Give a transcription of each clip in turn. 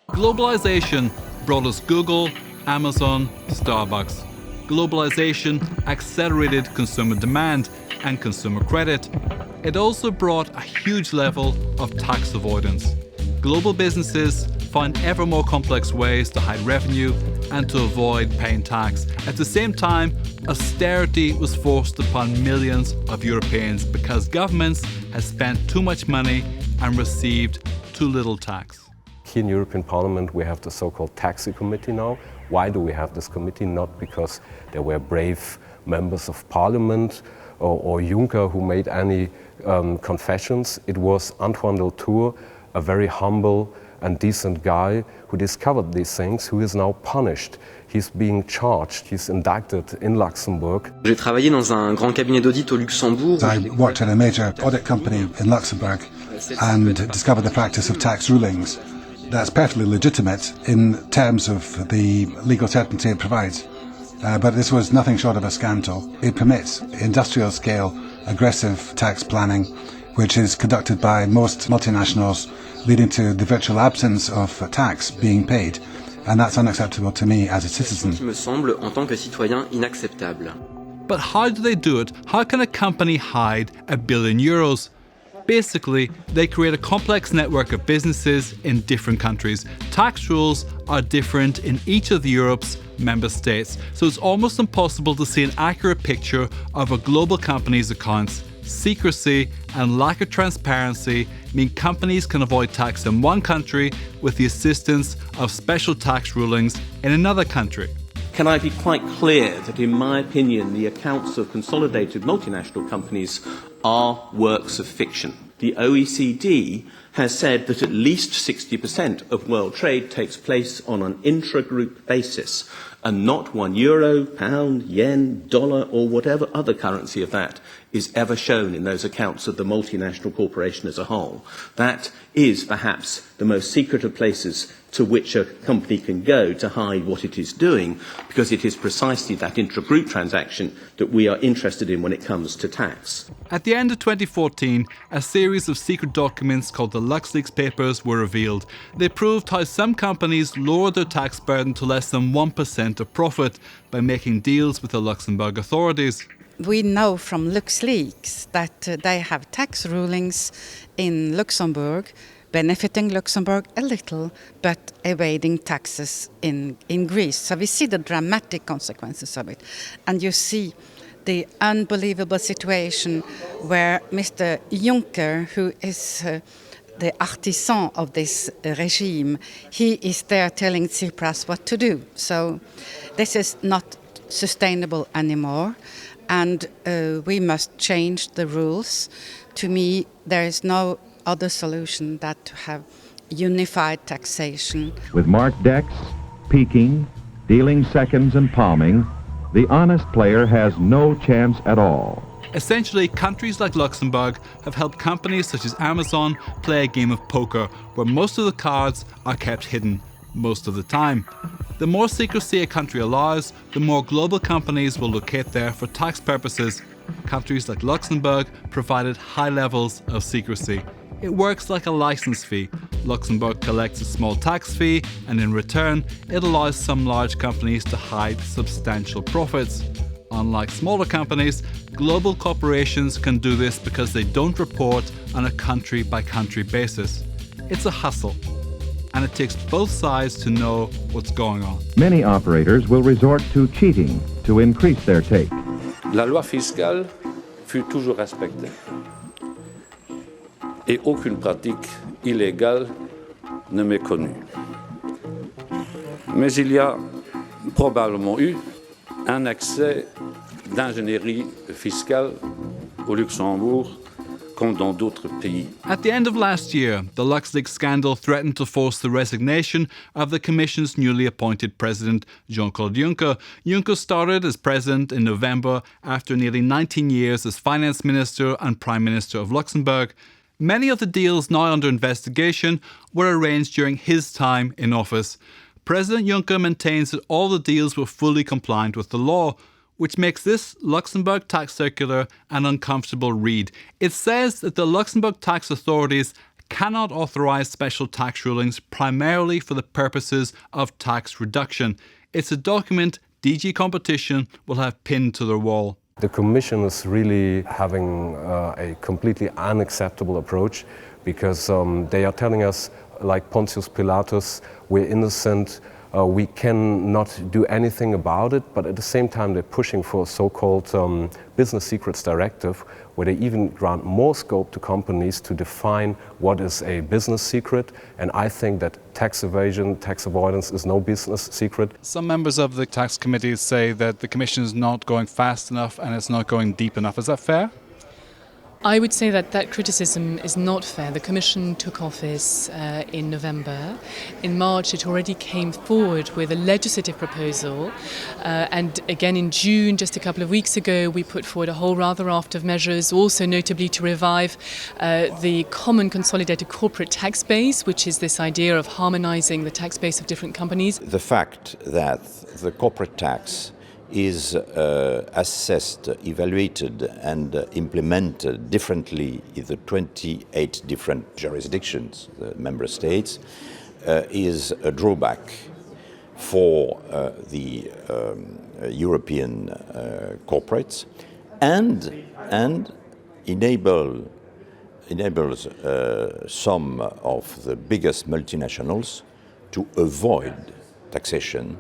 Globalization brought us Google, Amazon, Starbucks. Globalization accelerated consumer demand and consumer credit. It also brought a huge level of tax avoidance. Global businesses find ever more complex ways to hide revenue and to avoid paying tax. At the same time, austerity was forced upon millions of Europeans because governments had spent too much money and received too little tax. Here in European Parliament we have the so-called TAXE committee now. Why do we have this committee? Not because there were brave members of Parliament or Juncker who made any confessions. It was Antoine Deltour, a very humble and decent guy who discovered these things, who is now punished. He's being charged, he's indicted in Luxembourg. J'ai travaillé dans un grand cabinet d'audit au Luxembourg. I worked at a major audit company in Luxembourg and discovered the practice of tax rulings. That's perfectly legitimate in terms of the legal certainty it provides. But this was nothing short of a scandal. It permits industrial-scale aggressive tax planning, which is conducted by most multinationals, leading to the virtual absence of tax being paid. And that's unacceptable to me as a citizen. Qui me semble, en tant que citoyen, inacceptable. But how do they do it? How can a company hide €1 billion? Basically, they create a complex network of businesses in different countries. Tax rules are different in each of Europe's member states, so it's almost impossible to see an accurate picture of a global company's accounts. Secrecy and lack of transparency mean companies can avoid tax in one country with the assistance of special tax rulings in another country. Can I be quite clear that, in my opinion, the accounts of consolidated multinational companies are works of fiction? The OECD has said that at least 60% of world trade takes place on an intra-group basis, and not €1, pound, yen, dollar, or whatever other currency of that is ever shown in those accounts of the multinational corporation as a whole. That is perhaps the most secret of places to which a company can go to hide what it is doing, because it is precisely that intra-group transaction that we are interested in when it comes to tax. At the end of 2014, a series of secret documents called the LuxLeaks papers were revealed. They proved how some companies lowered their tax burden to less than 1% of profit by making deals with the Luxembourg authorities. We know from LuxLeaks that they have tax rulings in Luxembourg, benefiting Luxembourg a little, but evading taxes in Greece. So we see the dramatic consequences of it. And you see the unbelievable situation where Mr. Juncker, who is the artisan of this regime, he is there telling Tsipras what to do. So this is not sustainable anymore. And we must change the rules. To me, there is no other solution than to have unified taxation. With marked decks, peaking, dealing seconds and palming, the honest player has no chance at all. Essentially, countries like Luxembourg have helped companies such as Amazon play a game of poker where most of the cards are kept hidden most of the time. The more secrecy a country allows, the more global companies will locate there for tax purposes. Countries like Luxembourg provided high levels of secrecy. It works like a license fee. Luxembourg collects a small tax fee, and in return, it allows some large companies to hide substantial profits. Unlike smaller companies, global corporations can do this because they don't report on a country-by-country basis. It's a hustle, and it takes both sides to know what's going on. Many operators will resort to cheating to increase their take. La loi fiscale fut toujours respectée et aucune pratique illégale ne m'est connue. Mais il y a probablement eu un excès d'ingénierie fiscale au Luxembourg comme dans d'autres pays. At the end of last year, the LuxLeaks scandal threatened to force the resignation of the Commission's newly appointed president, Jean-Claude Juncker. Juncker started as president in November after nearly 19 years as finance minister and prime minister of Luxembourg. Many of the deals now under investigation were arranged during his time in office. President Juncker maintains that all the deals were fully compliant with the law. which makes this Luxembourg tax circular an uncomfortable read. It says that the Luxembourg tax authorities cannot authorise special tax rulings primarily for the purposes of tax reduction. It's a document DG Competition will have pinned to their wall. The Commission is really having a completely unacceptable approach because they are telling us, like Pontius Pilatus, we're innocent, we cannot do anything about it, but at the same time they're pushing for a so-called business secrets directive, where they even grant more scope to companies to define what is a business secret. And I think that tax evasion, tax avoidance is no business secret. Some members of the tax committee say that the Commission is not going fast enough and it's not going deep enough. Is that fair? I would say that that criticism is not fair. The Commission took office in November. In March, it already came forward with a legislative proposal. And again in June, just a couple of weeks ago, we put forward a whole raft of measures, also notably to revive the common consolidated corporate tax base, which is this idea of harmonizing the tax base of different companies. The fact that the corporate tax is assessed, evaluated and implemented differently in the 28 different jurisdictions, the member states, is a drawback for the European corporates and enables some of the biggest multinationals to avoid taxation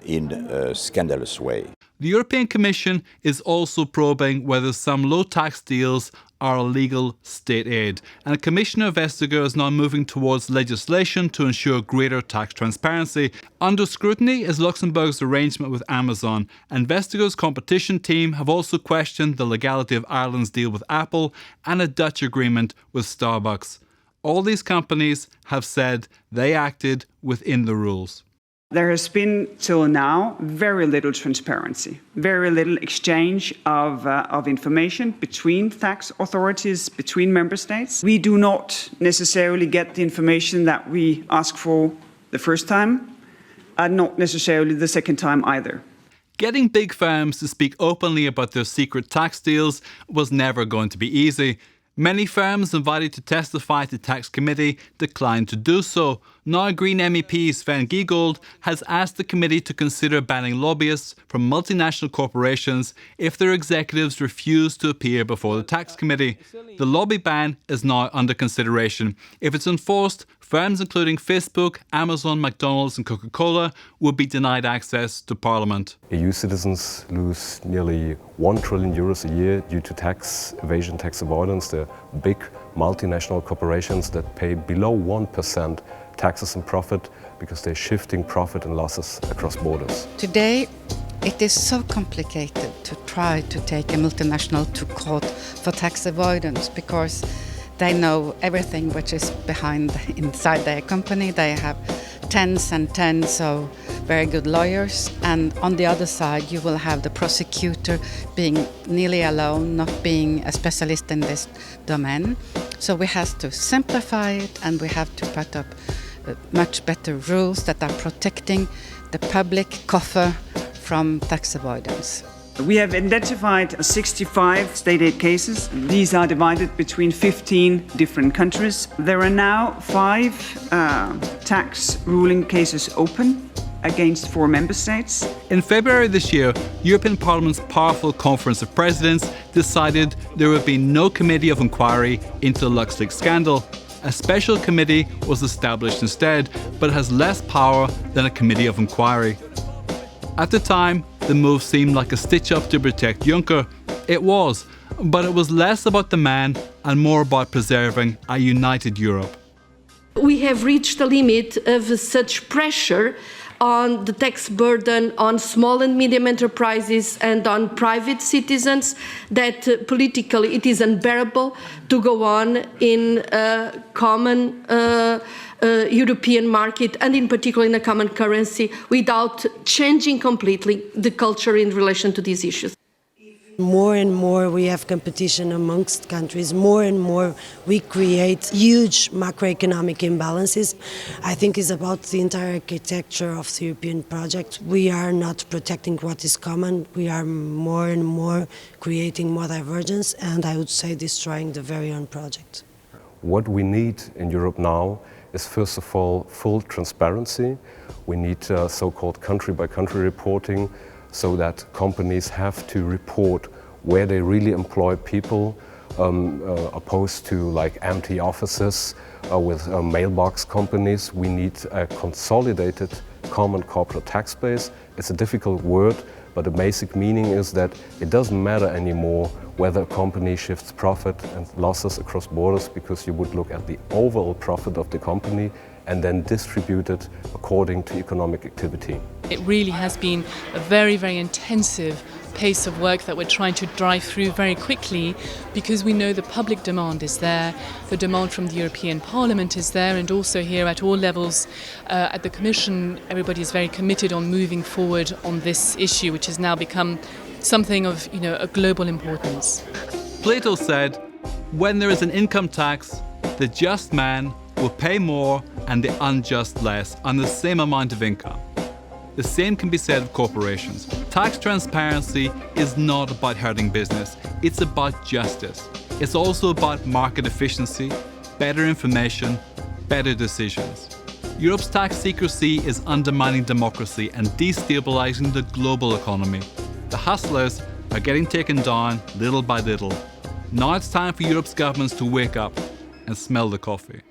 in a scandalous way. The European Commission is also probing whether some low-tax deals are illegal state aid, and a Commissioner Vestager is now moving towards legislation to ensure greater tax transparency. Under scrutiny is Luxembourg's arrangement with Amazon, and Vestager's competition team have also questioned the legality of Ireland's deal with Apple and a Dutch agreement with Starbucks. All these companies have said they acted within the rules. There has been, till now, very little transparency, very little exchange of information between tax authorities, between member states. We do not necessarily get the information that we ask for the first time, and not necessarily the second time either. Getting big firms to speak openly about their secret tax deals was never going to be easy. Many firms invited to testify to tax committee declined to do so. Now Green MEP Sven Giegold has asked the committee to consider banning lobbyists from multinational corporations if their executives refuse to appear before the tax committee. The lobby ban is now under consideration. If it's enforced, firms including Facebook, Amazon, McDonald's and Coca-Cola will be denied access to Parliament. EU citizens lose nearly 1 trillion euros a year due to tax evasion, tax avoidance. The big multinational corporations that pay below 1% taxes and profit because they're shifting profit and losses across borders. Today, it is so complicated to try to take a multinational to court for tax avoidance because they know everything which is inside their company. They have tens and tens of very good lawyers, and on the other side you will have the prosecutor being nearly alone, not being a specialist in this domain. So we have to simplify it, and we have to put up much better rules that are protecting the public coffer from tax avoidance. We have identified 65 state aid cases. These are divided between 15 different countries. There are now 5 tax ruling cases open against 4 member states. In February this year, European Parliament's powerful Conference of Presidents decided there would be no committee of inquiry into the LuxLeaks scandal. A special committee was established instead, but it has less power than a committee of inquiry. At the time, the move seemed like a stitch-up to protect Juncker. It was, but it was less about the man and more about preserving a united Europe. We have reached a limit of such pressure on the tax burden on small and medium enterprises and on private citizens that politically it is unbearable to go on in a common European market, and in particular in a common currency, without changing completely the culture in relation to these issues. More and more we have competition amongst countries, more and more we create huge macroeconomic imbalances. I think it's about the entire architecture of the European project. We are not protecting what is common, we are more and more creating more divergence and I would say destroying the very own project. What we need in Europe now is first of all full transparency. We need so-called country-by-country reporting, so that companies have to report where they really employ people, opposed to like empty offices with mailbox companies. We need a consolidated common corporate tax base. It's a difficult word, but the basic meaning is that it doesn't matter anymore whether a company shifts profit and losses across borders, because you would look at the overall profit of the company and then distribute it according to economic activity. It really has been a very, very intensive pace of work that we're trying to drive through very quickly, because we know the public demand is there, the demand from the European Parliament is there, and also here at all levels at the Commission, everybody is very committed on moving forward on this issue, which has now become something of a global importance. Plato said, when there is an income tax, the just man will pay more and the unjust less on the same amount of income. The same can be said of corporations. Tax transparency is not about hurting business, it's about justice. It's also about market efficiency, better information, better decisions. Europe's tax secrecy is undermining democracy and destabilizing the global economy. The hustlers are getting taken down little by little. Now it's time for Europe's governments to wake up and smell the coffee.